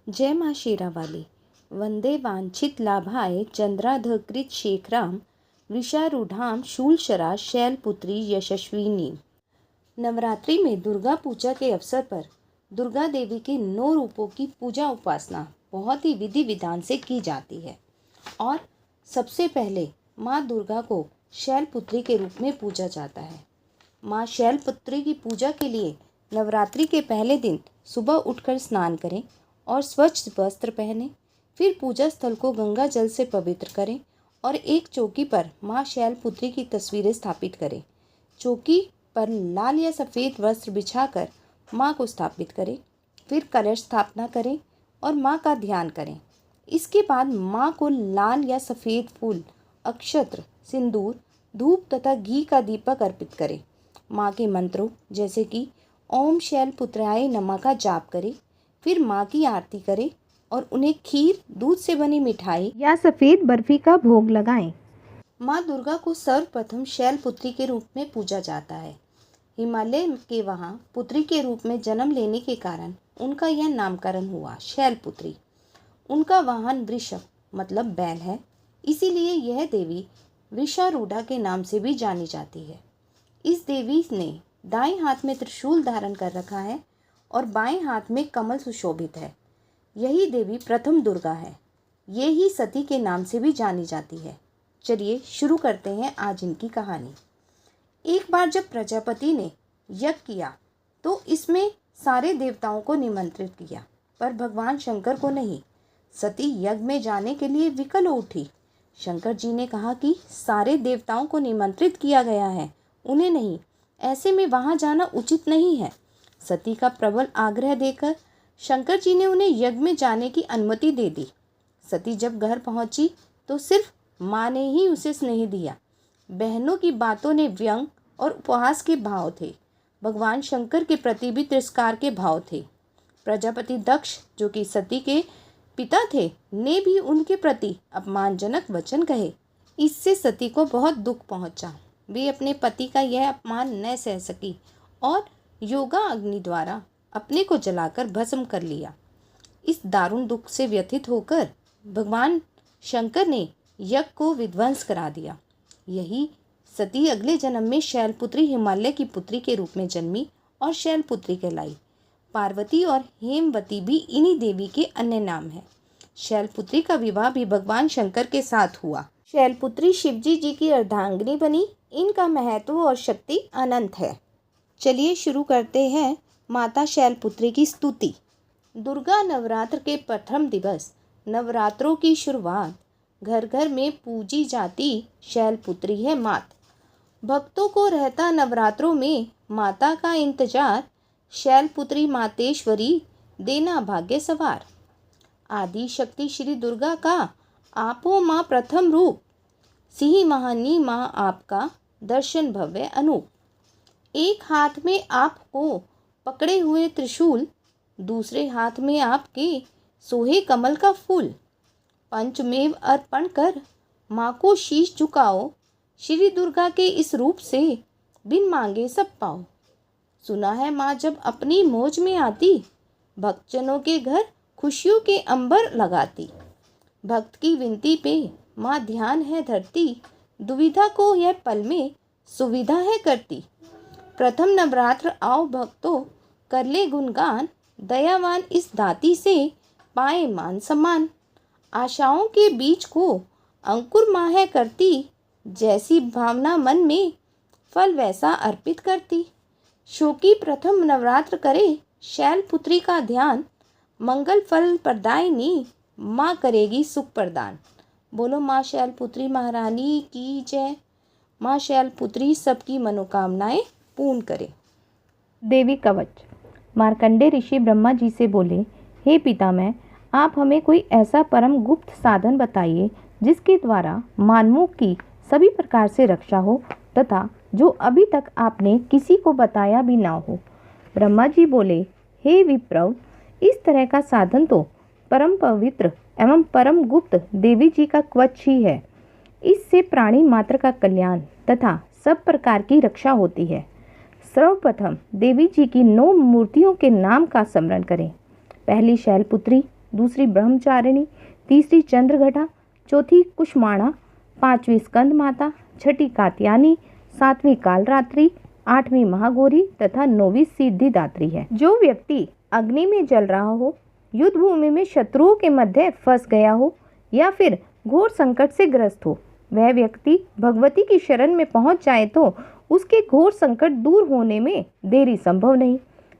जय माँ शेरावाली। वंदे वांछित लाभाय चंद्राधकृत शेखराम वृषारूढ़ाम शूलशरा शैलपुत्री यशस्विनी। नवरात्रि में दुर्गा पूजा के अवसर पर दुर्गा देवी के 9 रूपों की पूजा उपासना बहुत ही विधि विधान से की जाती है। और सबसे पहले माँ दुर्गा को शैलपुत्री के रूप में पूजा जाता है। माँ शैलपुत्री की पूजा के लिए नवरात्रि के पहले दिन सुबह उठकर स्नान करें और स्वच्छ वस्त्र पहनें। फिर पूजा स्थल को गंगा जल से पवित्र करें और एक चौकी पर माँ शैलपुत्री की तस्वीरें स्थापित करें। चौकी पर लाल या सफ़ेद वस्त्र बिछाकर माँ को स्थापित करें। फिर कलश स्थापना करें और माँ का ध्यान करें। इसके बाद माँ को लाल या सफ़ेद फूल, अक्षत्र, सिंदूर, धूप तथा घी का दीपक अर्पित करें। माँ के मंत्रों जैसे कि ओम शैलपुत्राय नमः का जाप करें। फिर माँ की आरती करें और उन्हें खीर, दूध से बनी मिठाई या सफ़ेद बर्फी का भोग लगाएं। माँ दुर्गा को सर्वप्रथम शैलपुत्री के रूप में पूजा जाता है। हिमालय के वहाँ पुत्री के रूप में जन्म लेने के कारण उनका यह नामकरण हुआ शैलपुत्री। उनका वाहन वृषभ मतलब बैल है, इसीलिए यह देवी वृषारूढ़ा के नाम से भी जानी जाती है। इस देवी ने दाएं हाथ में त्रिशूल धारण कर रखा है और बाएं हाथ में कमल सुशोभित है। यही देवी प्रथम दुर्गा है। ये ही सती के नाम से भी जानी जाती है। चलिए शुरू करते हैं आज इनकी कहानी। एक बार जब प्रजापति ने यज्ञ किया तो इसमें सारे देवताओं को निमंत्रित किया, पर भगवान शंकर को नहीं। सती यज्ञ में जाने के लिए विकल हो उठी। शंकर जी ने कहा कि सारे देवताओं को निमंत्रित किया गया है, उन्हें नहीं, ऐसे में वहाँ जाना उचित नहीं है। सती का प्रबल आग्रह देकर शंकर जी ने उन्हें यज्ञ में जाने की अनुमति दे दी। सती जब घर पहुंची तो सिर्फ माँ ने ही उसे स्नेह दिया। बहनों की बातों ने व्यंग और उपहास के भाव थे। भगवान शंकर के प्रति भी तिरस्कार के भाव थे। प्रजापति दक्ष, जो कि सती के पिता थे, ने भी उनके प्रति अपमानजनक वचन कहे। इससे सती को बहुत दुख पहुंचा। वे अपने पति का यह अपमान न सह सकी और योगा अग्नि द्वारा अपने को जलाकर भस्म कर लिया। इस दारुण दुख से व्यथित होकर भगवान शंकर ने यज्ञ को विध्वंस करा दिया। यही सती अगले जन्म में शैलपुत्री हिमालय की पुत्री के रूप में जन्मी और शैलपुत्री कहलाई। पार्वती और हेमवती भी इन्हीं देवी के अन्य नाम हैं। शैलपुत्री का विवाह भी भगवान शंकर के साथ हुआ। शैलपुत्री शिवजी जी की अर्धांगिनी बनी। इनका महत्व और शक्ति अनंत है। चलिए शुरू करते हैं माता शैलपुत्री की स्तुति। दुर्गा नवरात्र के प्रथम दिवस नवरात्रों की शुरुआत घर घर में पूजी जाती शैलपुत्री है मात। भक्तों को रहता नवरात्रों में माता का इंतजार। शैलपुत्री मातेश्वरी देना भाग्य सवार। आदि शक्ति श्री दुर्गा का आपो माँ प्रथम रूप। सिंह महानी माँ आपका दर्शन भव्य अनूप। एक हाथ में आपको पकड़े हुए त्रिशूल, दूसरे हाथ में आपके सोहे कमल का फूल। पंचमेव अर्पण कर माँ को शीश झुकाओ। श्री दुर्गा के इस रूप से बिन मांगे सब पाओ। सुना है माँ जब अपनी मौज में आती, भक्तजनों के घर खुशियों के अंबर लगाती। भक्त की विनती पे माँ ध्यान है धरती। दुविधा को यह पल में सुविधा है करती। प्रथम नवरात्र आओ भक्तों, कर ले गुणगान। दयावान इस दाती से पाए मान सम्मान। आशाओं के बीज को अंकुर माँ है करती। जैसी भावना मन में फल वैसा अर्पित करती। शोकी प्रथम नवरात्र करे शैलपुत्री का ध्यान। मंगल फल प्रदायिनी माँ करेगी सुख प्रदान। बोलो माँ शैलपुत्री महारानी की जय। माँ शैलपुत्री सबकी मनोकामनाएं पूर्ण करे। देवी कवच। मार्कंडेय ऋषि ब्रह्मा जी से बोले, हे पितामह, आप हमें कोई ऐसा परम गुप्त साधन बताइए जिसके द्वारा मानवों की सभी प्रकार से रक्षा हो तथा जो अभी तक आपने किसी को बताया भी ना हो। ब्रह्मा जी बोले, हे विप्रव, इस तरह का साधन तो परम पवित्र एवं परम गुप्त देवी जी का कवच ही है। इससे प्राणी मात्र का कल्याण तथा सब प्रकार की रक्षा होती है। सर्वप्रथम देवी जी की 9 मूर्तियों के नाम का स्मरण करें। पहली शैलपुत्री, दूसरी ब्रह्मचारिणी, तीसरी चंद्रघटा, चौथी कुष्माणा, पांचवी स्कंद माता, छठी कात्यायनी, सातवीं कालरात्रि, आठवीं महागौरी तथा नौवीं सिद्धिदात्री है। जो व्यक्ति अग्नि में जल रहा हो, युद्ध भूमि में शत्रुओं के मध्य फंस गया हो या फिर घोर संकट से ग्रस्त हो, वह व्यक्ति भगवती की शरण में पहुंच जाए तो उसके घोर संकट दूर होने में देरी संभव नहीं।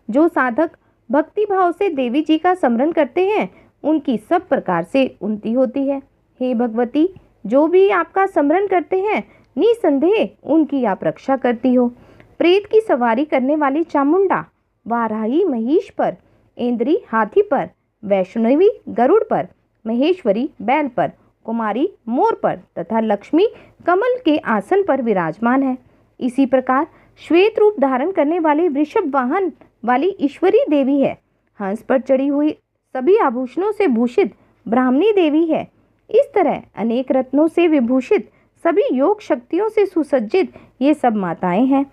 जो साधक भक्ति भाव से देवी जी का स्मरण करते हैं उनकी सब प्रकार से उन्नति होती है। हे भगवती, जो भी आपका स्मरण करते हैं निसंदेह उनकी आप रक्षा करती हो। प्रेत की सवारी करने वाली चामुंडा वाराही महिष पर, इंद्री हाथी पर, वैष्णवी गरुड़ पर, महेश्वरी बैल पर, कुमारी मोर पर तथा लक्ष्मी कमल के आसन पर विराजमान है। इसी प्रकार श्वेत रूप धारण करने वाली वृषभ वाहन वाली ईश्वरी देवी है। हंस पर चढ़ी हुई सभी आभूषणों से भूषित ब्राह्मणी देवी है। इस तरह अनेक रत्नों से विभूषित सभी योग शक्तियों से सुसज्जित ये सब माताएं हैं।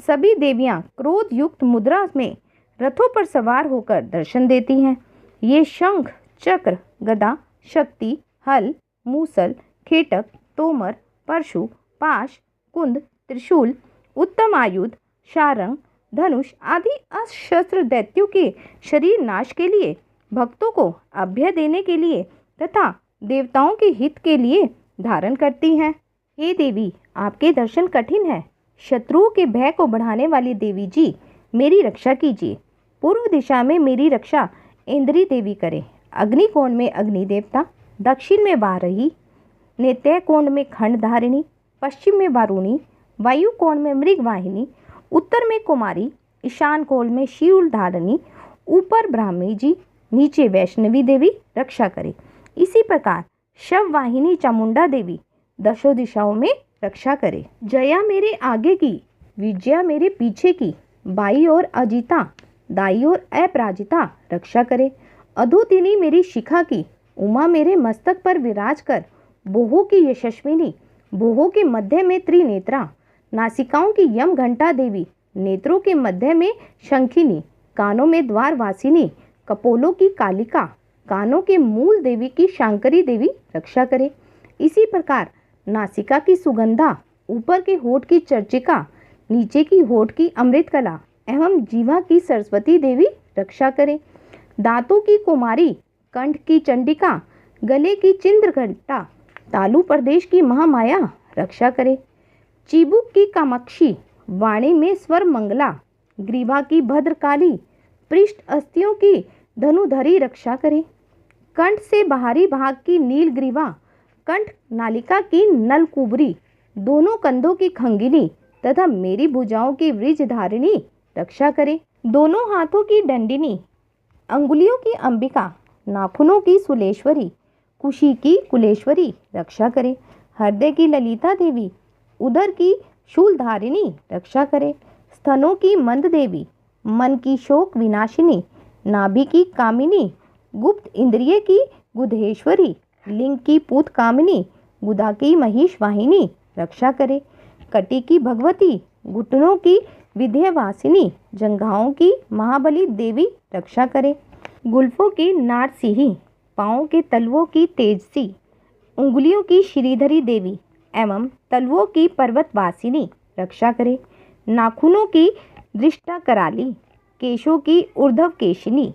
सभी देवियां क्रोध युक्त मुद्रा में रथों पर सवार होकर दर्शन देती हैं। ये शंख, चक्र, गदा, शक्ति, हल, मूसल, खेटक, तोमर, परशु, पाश, कुंद, त्रिशूल, उत्तम आयुध, शारंग, धनुष आदि अशस्त्र दैत्यों के शरीर नाश के लिए, भक्तों को अभय देने के लिए तथा देवताओं के हित के लिए धारण करती हैं। हे देवी, आपके दर्शन कठिन है। शत्रुओं के भय को बढ़ाने वाली देवी जी, मेरी रक्षा कीजिए। पूर्व दिशा में मेरी रक्षा इंद्री देवी करे। अग्निकोण में अग्नि देवता, दक्षिण में वारही, नेत्य कोण में खंडधारिणी, पश्चिम में वारुणी, वायु कोण में मृगवाहिनी, उत्तर में कुमारी, ईशान कोण में शूलधारिणी, ऊपर ब्राह्मी जी, नीचे वैष्णवी देवी रक्षा करे। इसी प्रकार शव वाहिनी चामुंडा देवी दशों दिशाओं में रक्षा करे। जया मेरे आगे की, विजया मेरे पीछे की, बाई और अजिता, दाई और अपराजिता रक्षा करे। अधोतिनी मेरी शिखा की, उमा मेरे मस्तक पर विराज कर, बोहो की यशस्विनी, बोहो के मध्य में त्रिनेत्रा, नासिकाओं की यम घंटा देवी, नेत्रों के मध्य में शंखिनी, कानों में द्वारवासिनी, कपोलों की कालिका, कानों के मूल देवी की शांकरी देवी रक्षा करे। इसी प्रकार नासिका की सुगंधा, ऊपर के होठ की चर्चिका, नीचे की होठ की अमृतकला एवं जीवा की सरस्वती देवी रक्षा करे। दांतों की कुमारी, कंठ की चंडिका, गले की चिंद्रघंटा, तालु प्रदेश की महामाया रक्षा करे। चिबुक की कामाक्षी, वाणी में स्वर मंगला, ग्रीवा की भद्रकाली, पृष्ठ अस्थियों की धनुधरी रक्षा करे। कंठ से बाहरी भाग की नीलग्रीवा, कंठ नालिका की नलकुबरी, दोनों कंधों की खंगिनी तथा मेरी भुजाओं की वृजधारिणी रक्षा करे। दोनों हाथों की दंडिनी, अंगुलियों की अंबिका, नाखूनों की सुलेश्वरी, कुशी की कुलेश्वरी रक्षा करे। हृदय की ललिता देवी, उदर की शूलधारिणी रक्षा करे। स्तनों की मंद देवी, मन की शोक विनाशिनी, नाभि की कामिनी, गुप्त इंद्रिय की गुधेश्वरी, लिंग की पूत कामिनी, गुदा की महिष वाहिनी रक्षा करे। कटी की भगवती, घुटनों की विद्यावासिनी, जंघाओं की महाबली देवी रक्षा करे। गुल्फों की नारसिंही, पाँव के तलवों की तेजसी, उंगलियों की श्रीधरी देवी एवं तलवों की पर्वतवासिनी रक्षा करे। नाखूनों की दृष्टा कराली, केशों की ऊर्ध्व केशिनी,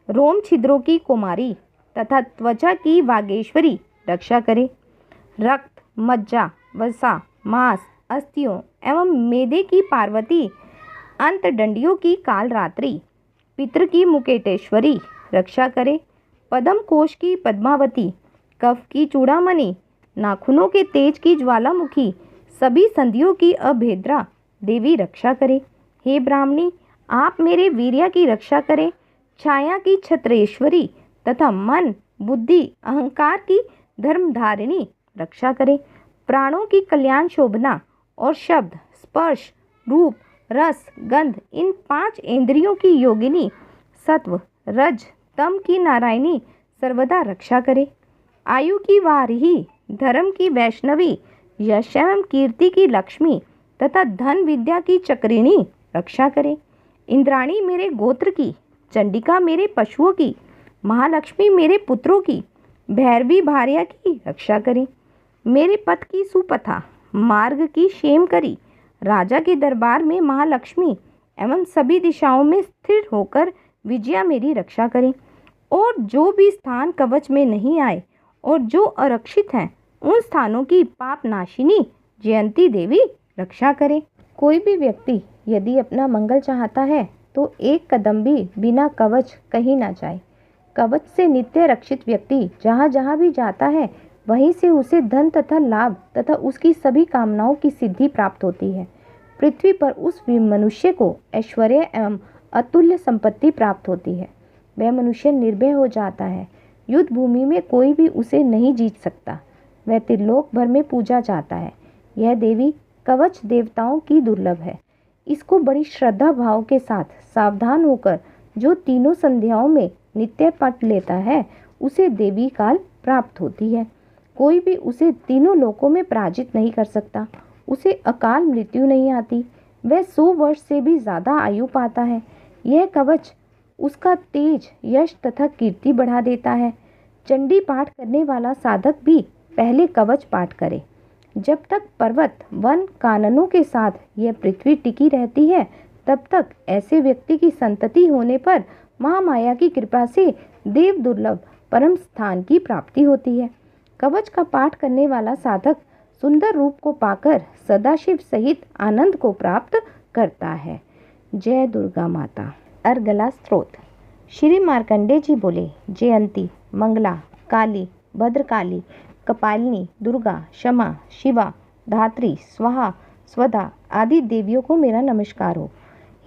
रोम छिद्रों की कुमारी तथा त्वचा की वागेश्वरी रक्षा करे। रक्त, मज्जा, वसा, मांस, अस्थियों एवं मेदे की पार्वती, अंतडंडियों की कालरात्रि, पितृ की मुकेटेश्वरी रक्षा करे। पद्म कोश की पद्मावती, कफ की चूड़ामणि, नाखूनों के तेज की ज्वालामुखी, सभी संधियों की अभेद्रा देवी रक्षा करे। हे ब्राह्मणी, आप मेरे वीर्य की रक्षा करें। छाया की छत्रेश्वरी तथा मन, बुद्धि, अहंकार की धर्मधारिणी रक्षा करें। प्राणों की कल्याण शोभना और शब्द, स्पर्श, रूप, रस, गंध इन 5 इंद्रियों की योगिनी, सत्व, रज, तम की नारायणी सर्वदा रक्षा करे। आयु की वारिही, धर्म की वैष्णवी, यश एवं कीर्ति की लक्ष्मी तथा धन विद्या की चक्रिणी रक्षा करे। इंद्राणी मेरे गोत्र की, चंडिका मेरे पशुओं की, महालक्ष्मी मेरे पुत्रों की, भैरवी भार्या की रक्षा करें। मेरे पथ की सुपथा, मार्ग की क्षेम करी। राजा के दरबार में महालक्ष्मी एवं सभी दिशाओं में स्थिर होकर विजया मेरी रक्षा करें। और जो भी स्थान कवच में नहीं आए और जो आरक्षित हैं, उन स्थानों की पाप नाशिनी जयंती देवी रक्षा करे। कोई भी व्यक्ति यदि अपना मंगल चाहता है तो एक कदम भी बिना कवच कहीं ना जाए। कवच से नित्य रक्षित व्यक्ति जहाँ जहाँ भी जाता है, वहीं से उसे धन तथा लाभ तथा उसकी सभी कामनाओं की सिद्धि प्राप्त होती है। पृथ्वी पर उस मनुष्य को ऐश्वर्य एवं अतुल्य संपत्ति प्राप्त होती है। वह मनुष्य निर्भय हो जाता है। युद्ध भूमि में कोई भी उसे नहीं जीत सकता। वह त्रिलोक भर में पूजा जाता है। यह देवी कवच देवताओं की दुर्लभ है। इसको बड़ी श्रद्धा भाव के साथ सावधान होकर जो तीनों संध्याओं में नित्य पठ लेता है, उसे देवी काल प्राप्त होती है। कोई भी उसे तीनों लोकों में पराजित नहीं कर सकता। उसे अकाल मृत्यु नहीं आती। वह 100 वर्ष से भी ज़्यादा आयु पाता है। यह कवच उसका तेज, यश तथा कीर्ति बढ़ा देता है। चंडी पाठ करने वाला साधक भी पहले कवच पाठ करे। जब तक पर्वत, वन, काननों के साथ यह पृथ्वी टिकी रहती है, तब तक ऐसे व्यक्ति की संतति होने पर महामाया की कृपा से देव दुर्लभ परम स्थान की प्राप्ति होती है। कवच का पाठ करने वाला साधक सुंदर रूप को पाकर सदाशिव सहित आनंद को प्राप्त करता है। जय दुर्गा माता। अर्गला स्तोत्र। श्री मार्कंडे जी बोले, जयंती, मंगला, काली, भद्रकाली, कपालिनी, दुर्गा, क्षमा, शिवा, धात्री, स्वाहा, स्वधा आदि देवियों को मेरा नमस्कार हो।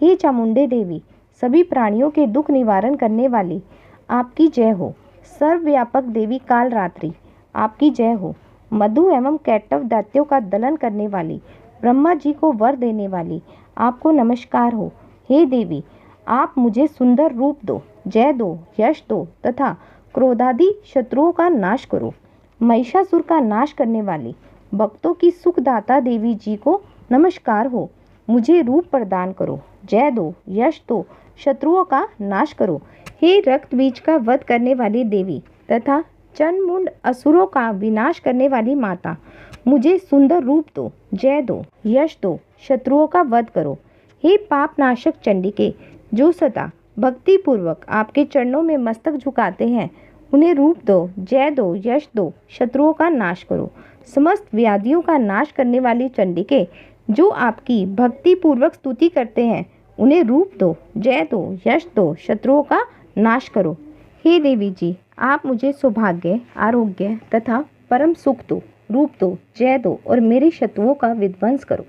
हे चामुंडे देवी, सभी प्राणियों के दुख निवारण करने वाली, आपकी जय हो। सर्वव्यापक देवी कालरात्रि, आपकी जय हो। मधु एवं कैटव दैत्यों का दलन करने वाली, ब्रह्मा जी को वर देने वाली, आपको नमस्कार हो। हे देवी, आप मुझे सुंदर रूप दो, जय दो, यश दो तथा क्रोधादि शत्रुओं का नाश करो। महिषासुर का नाश करने वाली, भक्तों की सुखदाता देवी जी को नमस्कार हो। मुझे रूप प्रदान करो, जय दो, यश दो, शत्रुओं का नाश करो। हे रक्त बीज का वध करने वाली देवी तथा चंडमुंड असुरों का विनाश करने वाली माता, मुझे सुंदर रूप दो, जय दो, यश दो, शत्रुओं का वध करो। हे पाप नाशक चंडिके, जो सदा भक्ति पूर्वक आपके चरणों में मस्तक झुकाते हैं, उन्हें रूप दो, जय दो, यश दो, शत्रुओं का नाश करो। समस्त व्याधियों का नाश करने वाली चंडिके, जो आपकी भक्ति पूर्वक स्तुति करते हैं, उन्हें रूप दो, जय दो, यश दो, शत्रुओं का नाश करो। हे देवी जी, आप मुझे सौभाग्य, आरोग्य तथा परम सुख दो, रूप दो, जय दो और मेरे शत्रुओं का विध्वंस करो।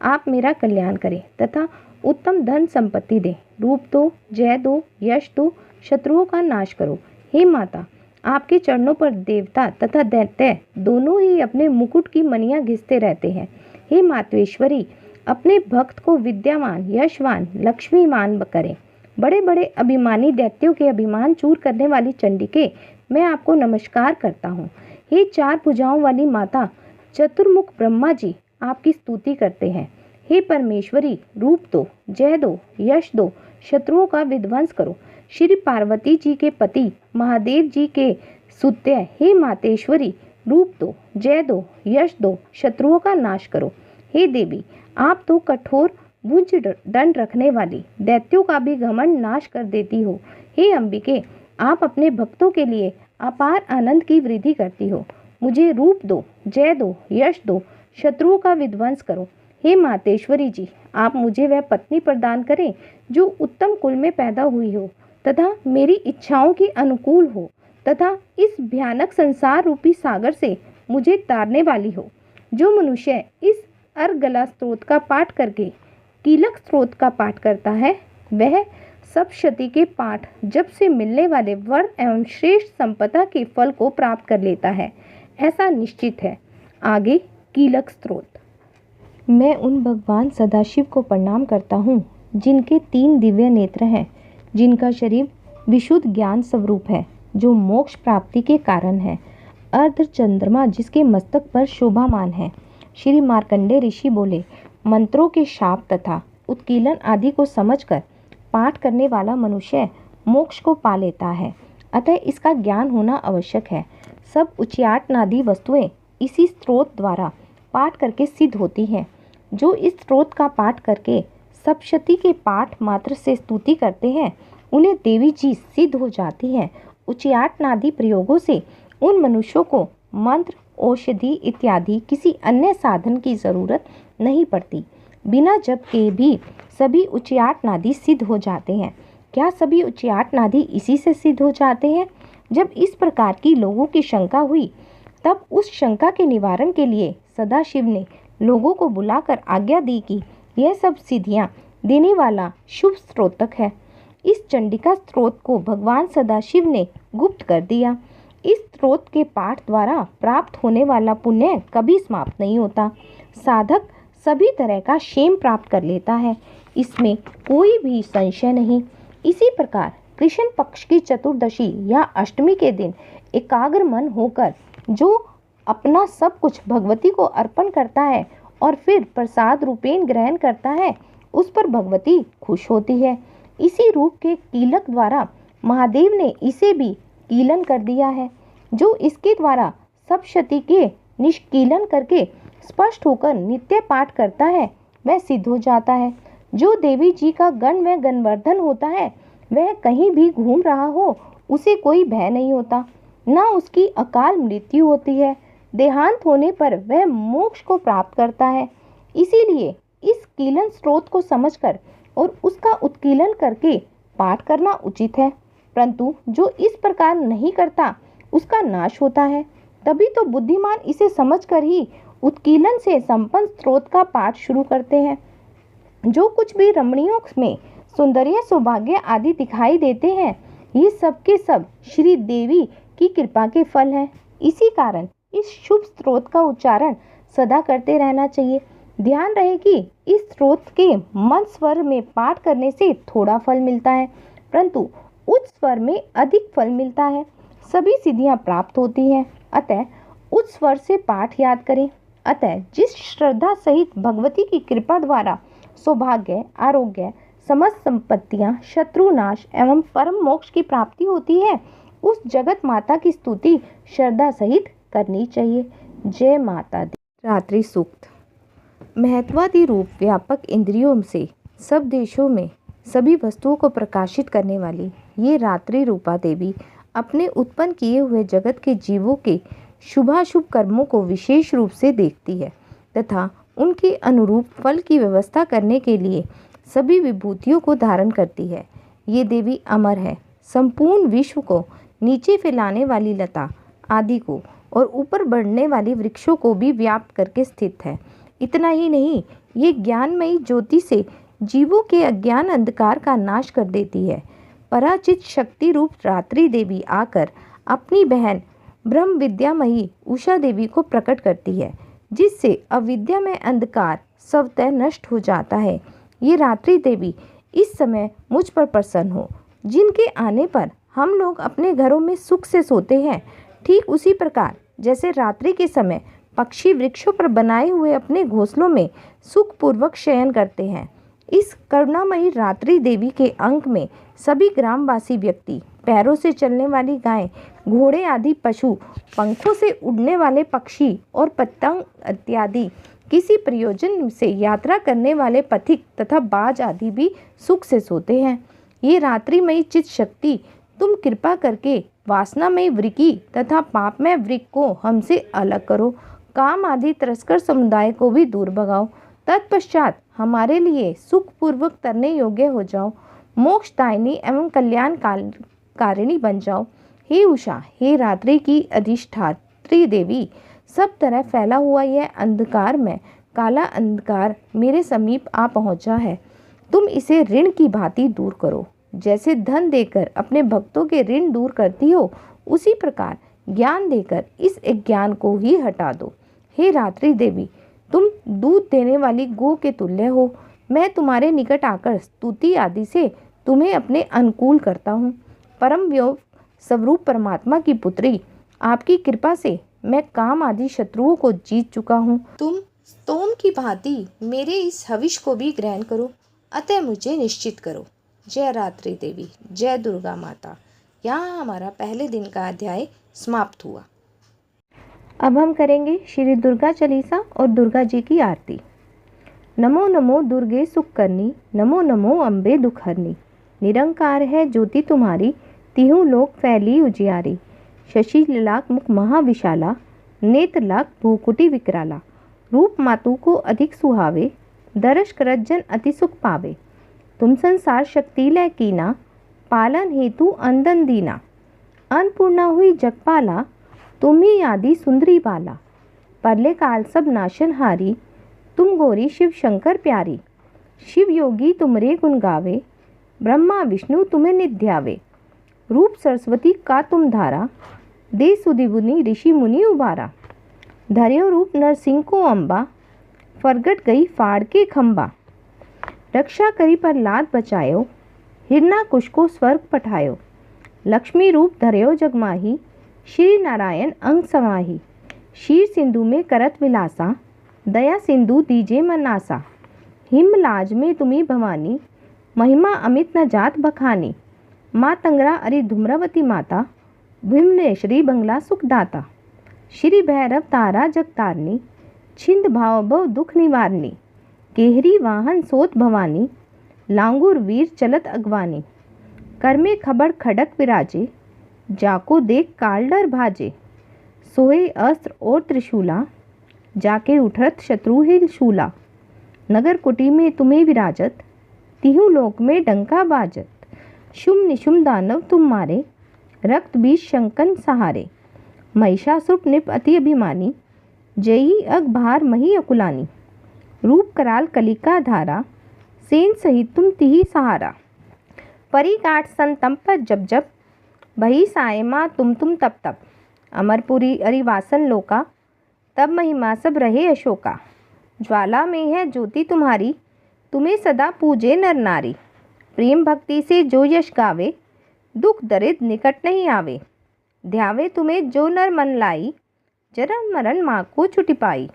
आप मेरा कल्याण करें तथा उत्तम धन संपत्ति दें। रूप दो, जय दो, यश दो, शत्रुओं का नाश करो। हे माता, आपके चरणों पर देवता तथा दैत्य दोनों ही अपने मुकुट की मणियां घिसते रहते हैं। हे मातेश्वरी, अपने भक्त को विद्यावान, यशवान, लक्ष्मीमान करें। बड़े बड़े अभिमानी दैत्यों के अभिमान चूर करने वाली चंडिके, मैं आपको नमस्कार करता हूँ। हे 4 भुजाओं वाली माता, चतुर्मुख ब्रह्मा जी आपकी स्तुति करते हैं। हे परमेश्वरी, रूप दो, जय दो, यश दो, शत्रुओं का विध्वंस करो। श्री पार्वती जी के पति महादेव जी के सुत्य, हे मातेश्वरी, रूप दो, जय दो, यश दो, शत्रुओं का नाश करो। हे देवी, आप तो कठोर भुज दंड रखने वाली, दैत्यों का भी घमंड नाश कर देती हो। हे अंबिके, आप अपने भक्तों के लिए अपार आनंद की वृद्धि करती हो। मुझे रूप दो, जय दो, यश दो, शत्रुओं का विध्वंस करो। हे मातेश्वरी जी, आप मुझे वह पत्नी प्रदान करें जो उत्तम कुल में पैदा हुई हो तथा मेरी इच्छाओं की अनुकूल हो तथा इस भयानक संसार रूपी सागर से मुझे तारने वाली हो। जो मनुष्य इस अर्गला स्तोत्र का पाठ करके कीलक स्तोत्र का पाठ करता है, वह सप्तशती के पाठ जब से मिलने वाले वर एवं श्रेष्ठ संपदा के फल को प्राप्त कर लेता है, ऐसा निश्चित है। आगे कीलक स्तोत्र। मैं उन भगवान सदाशिव को प्रणाम करता हूँ जिनके 3 दिव्य नेत्र हैं, जिनका शरीर विशुद्ध ज्ञान स्वरूप है, जो मोक्ष प्राप्ति के कारण है। अर्ध चंद्रमा जिसके मस्तक पर शोभामान है। श्री मार्कंडे ऋषि बोले, मंत्रों के शाप तथा उत्कीलन आदि को समझकर पाठ करने वाला मनुष्य मोक्ष को पा लेता है। अतः इसका ज्ञान होना आवश्यक है। सब उच्चाटनादी वस्तुएं इसी स्रोत द्वारा पाठ करके सिद्ध होती हैं। जो इस स्रोत का पाठ करके सप्तशती के पाठ मात्र से स्तुति करते हैं, उन्हें देवी जी सिद्ध हो जाती हैं। उच्चाटनादी प्रयोगों से उन मनुष्यों को मंत्र, औषधि इत्यादि किसी अन्य साधन की जरूरत नहीं पड़ती। बिना जप के भी सभी उच्चाटनादी सिद्ध हो जाते हैं। क्या सभी उच्चाटनादी इसी से सिद्ध हो जाते हैं? जब इस प्रकार की लोगों की शंका हुई, तब उस शंका के निवारण के लिए सदाशिव ने लोगों को बुलाकर आज्ञा दी कि यह सब सिद्धियां देने वाला शुभ स्रोतक है। इस चंडिका स्रोत को भगवान सदाशिव ने गुप्त कर दिया। इस स्रोत के पाठ द्वारा प्राप्त होने वाला पुण्य कभी समाप्त नहीं होता। साधक सभी तरह का क्षेम प्राप्त कर लेता है, इसमें कोई भी संशय नहीं। इसी प्रकार कृष्ण पक्ष की चतुर्दशी या अष्टमी के दिन एकाग्र मन होकर जो अपना सब कुछ भगवती को अर्पण करता है और फिर प्रसाद रूपेण ग्रहण करता है, उस पर भगवती खुश होती है। इसी रूप के कीलक द्वारा महादेव ने इसे भी कीलन कर दिया है। जो इसके द्वारा सप्तशती के निष्कीलन करके स्पष्ट होकर नित्य पाठ करता है, वह सिद्ध हो जाता है। जो देवी जी का गण व गणवर्धन होता है, वह कहीं भी घूम रहा हो, उसे कोई भय नहीं होता, न उसकी अकाल मृत्यु होती है। देहांत होने पर वह मोक्ष को प्राप्त करता है। इसीलिए इस कीलन स्रोत को समझकर और उसका उत्कीलन करके पाठ करना उचित है। परंतु जो इस प्रकार नहीं करता, उसका नाश होता है। तभी तो बुद्धिमान इसे समझकर ही उत्कीलन से संपन्न स्रोत का पाठ शुरू करते हैं। जो कुछ भी रमणियों में सौंदर्य, सौभाग्य आदि दिखाई देते हैं, ये सब के सब श्री देवी की कृपा के फल हैं। इसी कारण इस शुभ स्रोत का उच्चारण सदा करते रहना चाहिए। ध्यान रहे कि इस स्रोत के मंद स्वर में पाठ करने से थोड़ा फल मिलता है, परंतु उच्च स्वर में अधिक फल मिलता है। सभी सिद्धियां प्राप्त होती हैं। अतः उच्च स्वर से पाठ याद करें। अतः जिस श्रद्धा सहित भगवती की कृपा द्वारा सौभाग्य, आरोग्य, समस्त संपत्तियां, शत्रुनाश एवं परम मोक्ष की प्राप्ति होती है, उस जगत माता की स्तुति श्रद्धा सहित करनी चाहिए। जय माता दी। रात्रि सूक्त। महत्वादि रूप व्यापक इंद्रियों से सब देशों में सभी वस्तुओं को प्रकाशित करने वाली ये रात्रि रूपा देवी अपने उत्पन्न किए हुए जगत के जीवों के शुभाशुभ कर्मों को विशेष रूप से देखती है तथा उनके अनुरूप फल की व्यवस्था करने के लिए सभी विभूतियों को धारण करती है। ये देवी अमर है। संपूर्ण विश्व को नीचे फैलाने वाली लता आदि को और ऊपर बढ़ने वाली वृक्षों को भी व्याप्त करके स्थित है। इतना ही नहीं, ये ज्ञानमयी ज्योति से जीवों के अज्ञान अंधकार का नाश कर देती है। पराचित शक्ति रूप रात्रि देवी आकर अपनी बहन ब्रह्म विद्यामयी उषा देवी को प्रकट करती है, जिससे अविद्या में अंधकार स्वतः नष्ट हो जाता है। ये रात्रि देवी इस समय मुझ पर प्रसन्न हो, जिनके आने पर हम लोग अपने घरों में सुख से सोते हैं, ठीक उसी प्रकार जैसे रात्रि के समय पक्षी वृक्षों पर बनाए हुए अपने घोंसलों में सुखपूर्वक शयन करते हैं। इस करुणामयी रात्रि देवी के अंक में सभी ग्रामवासी व्यक्ति, पैरों से चलने वाली गाय, घोड़े आदि पशु, पंखों से उड़ने वाले पक्षी और पतंग इत्यादि किसी प्रयोजन से यात्रा करने वाले पथिक तथा बाज आदि भी सुख से सोते हैं। ये रात्रिमयी चित शक्ति तुम कृपा करके वासनामयी वृक्की तथा पापमय वृक्क को हमसे अलग करो, काम आदि तिरस्कर समुदाय को भी दूर भगाओ, तत्पश्चात हमारे लिए सुखपूर्वक तरने योग्य हो जाओ, मोक्षदायिनी एवं कल्याण कारिणी बन जाओ। हे उषा, हे रात्रि की अधिष्ठात्री देवी, सब तरह फैला हुआ यह अंधकार में काला अंधकार मेरे समीप आ पहुंचा है। तुम इसे ऋण की भांति दूर करो। जैसे धन देकर अपने भक्तों के ऋण दूर करती हो, उसी प्रकार ज्ञान देकर इस अज्ञान को ही हटा दो। हे रात्रि देवी, तुम दूध देने वाली गौ के तुल्य हो। मैं तुम्हारे निकट आकर स्तुति आदि से तुम्हें अपने अनुकूल करता हूँ। परम व्योम स्वरूप परमात्मा की पुत्री, आपकी कृपा से मैं काम आदि शत्रुओं को जीत चुका हूँ। तुम स्तोम की भांति मेरे इस हविष को भी ग्रहण करो, अतः मुझे निश्चित करो। जय रात्रि देवी, जय दुर्गा माता, यहाँ हमारा पहले दिन का अध्याय समाप्त हुआ। अब हम करेंगे श्री दुर्गा चालीसा और दुर्गा जी की आरती। नमो नमो दुर्गे सुख करनी, नमो नमो अम्बे दुख हरनी। निरंकार है ज्योति तुम्हारी, तिहु लोक फैली उजियारी। शशि लाख मुख महाविशाला, नेत्र लाख भूकुटी विकराला। रूप मातु को अधिक सुहावे, दर्श करत जन अति सुख पावे। तुम संसार शक्ति लय कीना, पालन हेतु अंदन दीना। अन्नपूर्णा हुई जगपाला, तुम ही आदि सुंदरी बाला। परले काल सब नाशनहारी, तुम गौरी शिव शंकर प्यारी। शिव योगी तुमरे गुण गावे, ब्रह्मा विष्णु तुम्हें निध्यावे। रूप सरस्वती का तुम धारा, दे सुधि मुनि ऋषि मुनि उबारा। धर्यो रूप नरसिंह को अम्बा, फरगट गई फाड़ के खम्बा। रक्षा करी प्रहलाद बचायो, हिरणाकुश को स्वर्ग पठायो। लक्ष्मी रूप धर्यो जगमाही, श्री नारायण अंग समाही। शीर सिंधु में करत विलासा, दया सिंधु दीजे मनासा। हिमलाज में तुम्ही भवानी, महिमा अमित न जात बखानी। माँ तंगरा अरि धूम्रवती माता, भीमनेश्वरी बंगला सुखदाता। श्री भैरव तारा जगतारनी, छिंद भाव भव दुख निवारनी। केहरी वाहन सोत भवानी, लांगुर वीर चलत अगवानी। कर में खबड़ खड़क विराजे, जाको देख काल डर भाजे। सोए अस्त्र और त्रिशूला, जाके उठत शत्रु हिल शूला। नगर कुटी में तुम्हें विराजत, तिहु लोक में डंका बाजत। शुम निशुम दानव तुम मारे, रक्त बीज शंकन सहारे। महिषासुर निप अति अभिमानी, जयी अग भार मही अकुलानी। रूप कराल कलिका धारा, सेन सहित तुम तिही सहारा। परी काट संतम पर जब जब, भई साय माँ तुम तब तब। अमरपुरी अरिवासन लोका, तब महिमा सब रहे अशोका। ज्वाला में है ज्योति तुम्हारी, तुम्हें सदा पूजे नर नारी। प्रेम भक्ति से जो यश गावे, दुख दरिद्र निकट नहीं आवे। ध्यावे तुम्हें जो नर मन लाई, जन्म मरण माँ को छुटी पाई।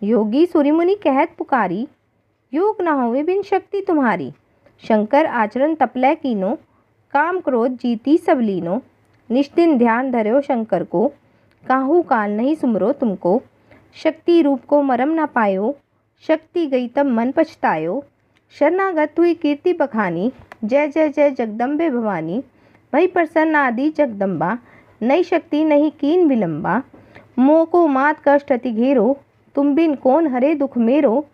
योगी सूर्यमुनि कहत पुकारी, योग न होवे बिन शक्ति तुम्हारी। शंकर आचरण तपलै कीनो, काम क्रोध जीती सब लीनो। निष्दिन ध्यान धर्यो शंकर को, काहू काल नहीं सुमरो तुमको। शक्ति रूप को मरम न पायो, शक्ति गई तब मन पछतायो। शरणागत हुई कीर्ति बखानी, जय जय जय जगदम्बे भवानी। भई प्रसन्न आदि जगदम्बा, नई शक्ति नहीं कीन विलंबा। मोह को मात कष्ट अति घेरो, तुम बिन कौन हरे दुख मेरो।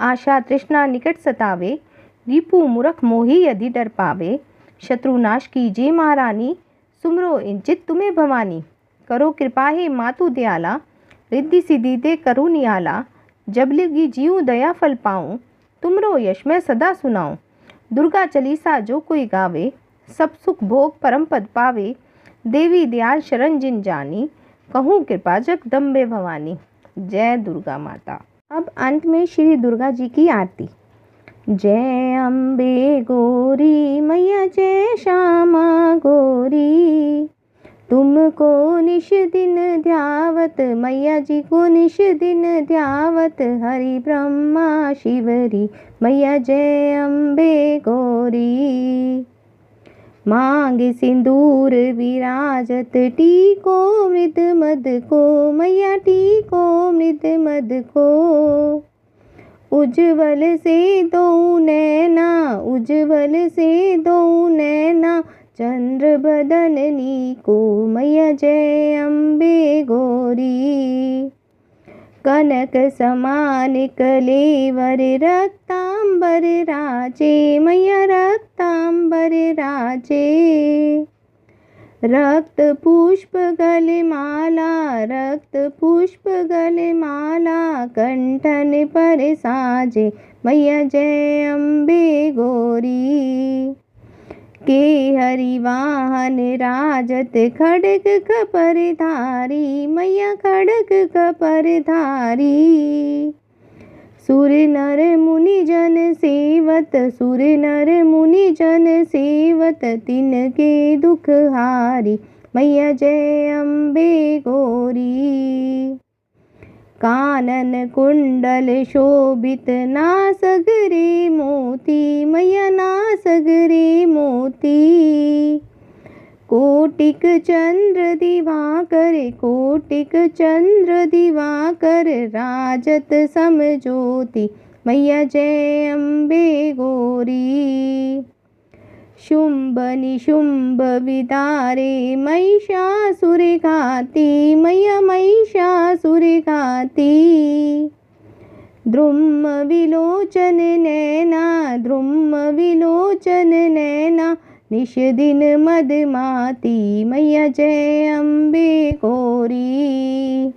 आशा तृष्णा निकट सतावे, रिपु मूर्ख मोही यदि डर पावे। शत्रुनाश कीजिए महारानी, सुमरो इंचित तुम्हें भवानी। करो कृपा हे मातु दयाला, रिद्धि सिद्धि दे करो नियाला। जब लगी जीव दया फल पाऊँ, तुमरो यश मैं सदा सुनाऊँ। दुर्गा चालीसा जो कोई गावे, सब सुख भोग परम पद पावे। देवी दयाल शरण जिन जानी, कहूँ कृपा जगदम्बे भवानी। जय दुर्गा माता। अब अंत में श्री दुर्गा जी की आरती। जय अम्बे गौरी मैया, जय श्यामा गौरी। तुमको निश दिन ध्यावत, मैया जी को निश दिन ध्यावत। हरि ब्रह्मा शिवरी, मैया जय अम्बे गौरी। मांग सिंदूर विराजत, टीको मृद मद को, मैया टीको मृद मद को। उज्ज्वल से दो नैना, उज्ज्वल से दो नैना। चंद्र बदननी को, मैया जय अम्बे गौरी। कनक समान कलेवर, रक्तांबर राजे, मैया रक्तांबर राजे। रक्त पुष्प गले माला, रक्त पुष्प गले माला। कंठन पर साजे, मैया जय अम्बे गौरी। के हरि वाहन राजत, खड्ग कपर धारी, मैया खड्ग कपर धारी। सुर नर मुनि जन सेवत, सुर नर मुनि जन सेवत। तिनके दुख हारी, मैया जय अम्बे गौरी। कानन कुंडल शोभित, नासग रे मोती, मैया नासग रे मोती। कोटिक चंद्र दिवाकर, कोटिक चंद्र दिवाकर, राजत समज्योति मैया जय अम्बे गौरी। शुंभ निशुंभ विदारे महिषासुर घाती मैया महिषासुर घाती। द्रुम विलोचन नैना, द्रुम विलोचन नैना, निश दिन मदमाती मैया जय अम्बे गौरी।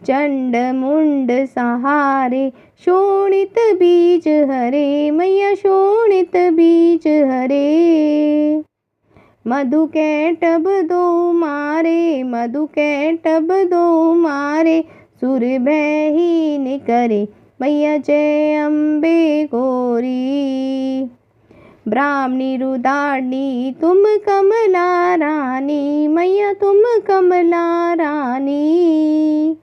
चंड मुंड सहारे शोणित बीज हरे मैया शोणित बीज हरे। मधु कैटभ दो मारे, मधु कैटभ दो मारे, सुर भयहीन करे मैया जय अम्बे गौरी। ब्राह्मणी रुदारणी तुम कमला रानी मैया तुम कमला रानी।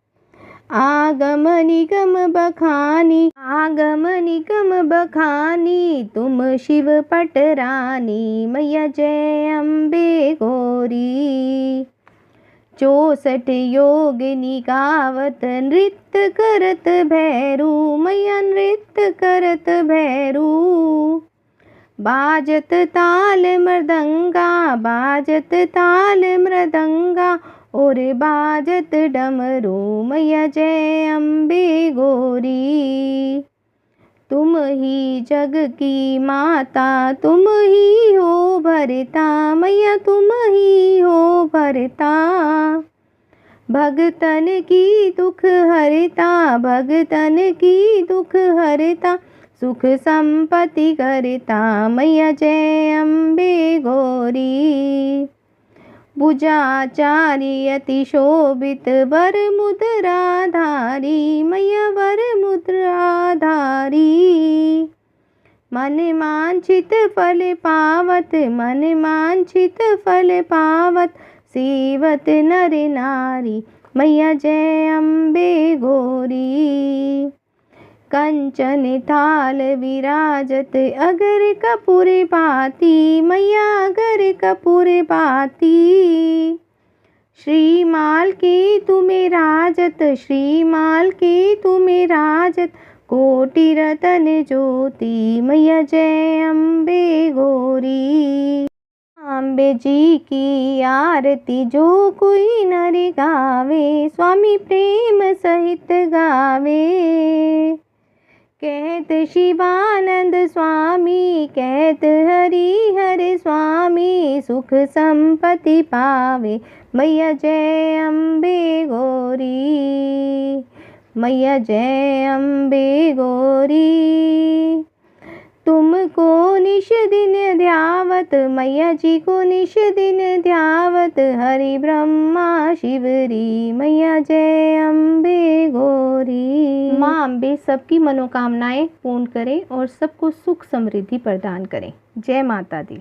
आगम निगम बखानी, आगम निगम बखानी, तुम शिव पट रानी मैया जय अम्बे गौरी। 64 योगिनी गावत नृत्य करत भैरू मैया नृत्य करत भैरू। बाजत ताल मृदंगा, बाजत ताल मृदंगा, और बाजत डमरू मैया जय अम्बे गौरी। तुम ही जग की माता, तुम ही हो भरता मैया तुम ही हो भरता। भगतन की दुख हरता, भगतन की दुख हरता, सुख संपत्ति करता मैया जय अम्बे गौरी। भुजाचारी अति शोभित वर मुद्राधारी मैया वर मुद्राधारी। मन मांछित फल पावत, मन मांछित फल पावत, सेवत नर नारी मैया जय अम्बे गौरी। कंचन थाल विराजत अगर कपूर पाती मैया अगर कपूर पाती। श्रीमाल की तुम्हें राजत, श्रीमाल की तुम्हें राजत, कोटि रतन ज्योति मैया जय अम्बे गौरी। अम्बे जी की आरती जो कोई नर गावे, स्वामी प्रेम सहित गावे। कहत शिवानंद स्वामी, कहत हरि हर स्वामी, सुख संपत्ति पावे मैया जय अम्बे गौरी मैया जय अम्बे गौरी। तुमको निश दिन ध्यावत मैया जी को निश दिन ध्यावत, हरि ब्रह्मा शिवरी मैया जय अम्बे गौरी। माँ अम्बे सबकी मनोकामनाएं पूर्ण करें और सबको सुख समृद्धि प्रदान करें। जय माता दी।